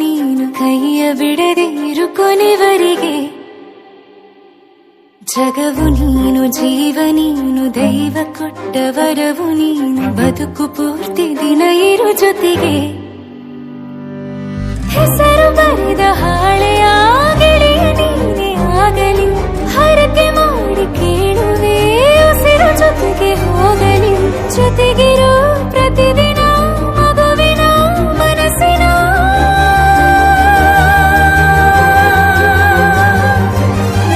ನೀನು ಕೈಯ ಬಿಡದೆ ಇರು ಕೊನೆವರೆಗೆ. ಜಗವು ನೀನು, ಜೀವ ನೀನು, ದೈವ ಕೊಟ್ಟ ವರವು ನೀನು, ಬದುಕು ಪೂರ್ತಿ ದಿನ ಇರು ಜೊತೆಗೆ. ಹೆಸರು ಬರೆದ ಹಾಳೆಯಾಗಲಿ ನೀನೇ ಆಗಲಿ, ಹರಕೆ ಮಾಡಿ ಕೇಳುವೆ ಉಸಿರು ಜೊತೆಗೆ ಹೋಗಲಿ. ಜೊತೆಗಿರೋ ಪ್ರತಿದಿನ ಮಗುವಿನ ಮನಸ್ಸಿನ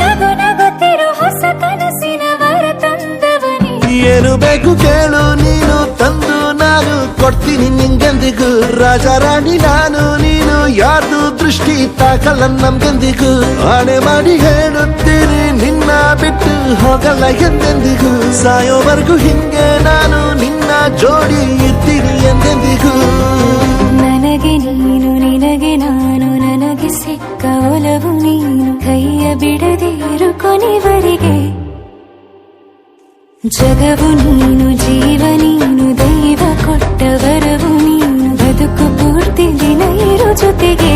ನಗು ನಗುತ್ತಿರೋ ಹೊಸ ಕನಸಿನ ವರ ತಂದವನೇ. ಏನು ಬೇಕು ಕೇಳು ನೀನು ತಂದು ನಾನು ಕೊಡ್ತೀನಿ ನಿಂಗೆಂದಿಗೂ. ರಾಜ ರಾಣಿ ನಾನು ನೀನು ಯಾರ್ದು ದೃಷ್ಟಿ ತಾಕಲ್ಲ ನಮ್ಗೆಂದಿಗೂ. ಆಣೆ ಮಾಡಿ ಹೇಳುತ್ತೀನಿ ನಿನ್ನ ಬಿಟ್ಟು ಹೋಗಲ್ಲ ಎಂದೆಂದಿಗೂ. ಸಾಯೋವರೆಗೂ ಹಿಂಗೆ ನಾನು ನಿನ್ನ ಜೋಡಿ ಇರ್ತೀನಿ ಎಂದೆಂದಿಗೂ. ನನಗೆ ನೀನು, ನಿನಗೆ ನಾನು, ನನಗೆ ಸಿಕ್ಕ ಒಲವು ನೀನು, ಕೈಯ ಬಿಡದೆ ಇರು ಕೊನೆವರೆಗೆ. ಜಗವು ನೀನು, ಜೀವ ನೀನು, ದೈವ ಕೊಟ್ಟ ವರವು ನೀನು, ಬದುಕು ಪೂರ್ತಿ ದಿನ ಇರು ಜೊತೆಗೆ.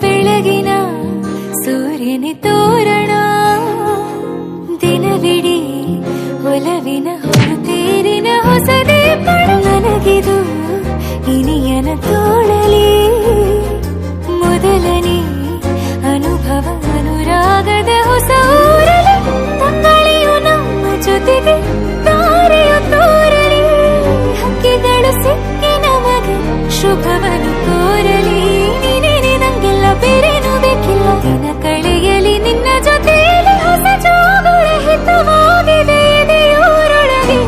ಬೆಳಗಿನ ಸೂರ್ಯನ ತೋರಣ, ದಿನವಿಡೀ ಒಲವಿನ ಹೊರತೇರಿನ ಹೊಸದೇ ಪಡ. ನನಗಿದು ಇನಿಯನ ತೋಳಲಿ ಮೊದಲನೇ ಅನುಭವ, ಅನುರಾಗದ ಹೊಸ ಊರಲಿ. ತಂಗಳಿಯು ನಮ್ಮ ಜೊತೆಗೆ ತಾರೆಯು ತೋರಲಿ, ಹಕ್ಕಿಗಳು ಸಿಕ್ಕಿ ನಮಗೆ ಶುಭವನ್ನು ಕೋರಲಿ. ನೀನೇನೆ ನಂಗೆಲ್ಲ ಬೇರೇನು ಬೇಕಿಲ್ಲ, ದಿನ ಕಳೆಯಲಿ ನಿನ್ನ ಜೊತೆಯಲ್ಲಿ. ಹೊಸ ಜೋಗುಳ ಹಿತವಾಗಿದೆ ಎದೆಯೂರೊಳಗೆ.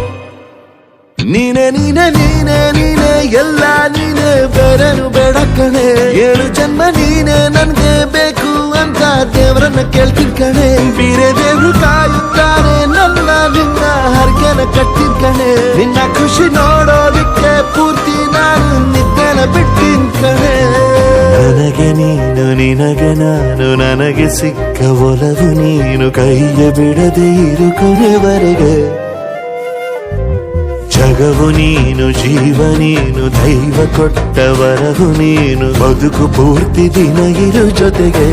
ನೀನೆ ನೀನೆ ನೀನೆ ನೀನೆ ಎಲ್ಲ ನೀನೆ, ಬೇರೆನು ಬೇಡ ಕಣೆ. 7 ಜನ್ಮ ನೀನೆ ನನ್ಗೆ ಬೇಕು ಅಂತ ದೇವರನ್ನ ಕೇಳ್ತೀನಿ ಕಣೆ. ಬೇರೆ ದೇವ್ರು ಕಾಯುತ್ತಾರೆ ನನ್ನ ನಿನ್ನ ಹರ್ಗೆನ ಕಟ್ಟಿನ್ ಕಣೆ. ನಿನ್ನ ಖುಷಿ ನೋಡೋದಿಕ್ಕೆ ಪೂರ್ತಿ ನಾನು ನಿದ್ದೆನ ಬಿಟ್ಟಿನ್ ಕಣೆ. ನನಗೆ ನೀನು, ನಿನಗೆ ನಾನು, ನನಗೆ ಸಿಕ್ಕ ಒಲವು ನೀನು, ಕೈಯ ಬಿಡದೆ ಇರು ಕೊನೆವರೆಗೆ. ಜಗವು ನೀನು, ಜೀವ ನೀನು, ದೈವ ಕೊಟ್ಟ ವರವು ನೀನು, ಬದುಕು ಪೂರ್ತಿ ದಿನ ಇರು ಜೊತೆಗೆ.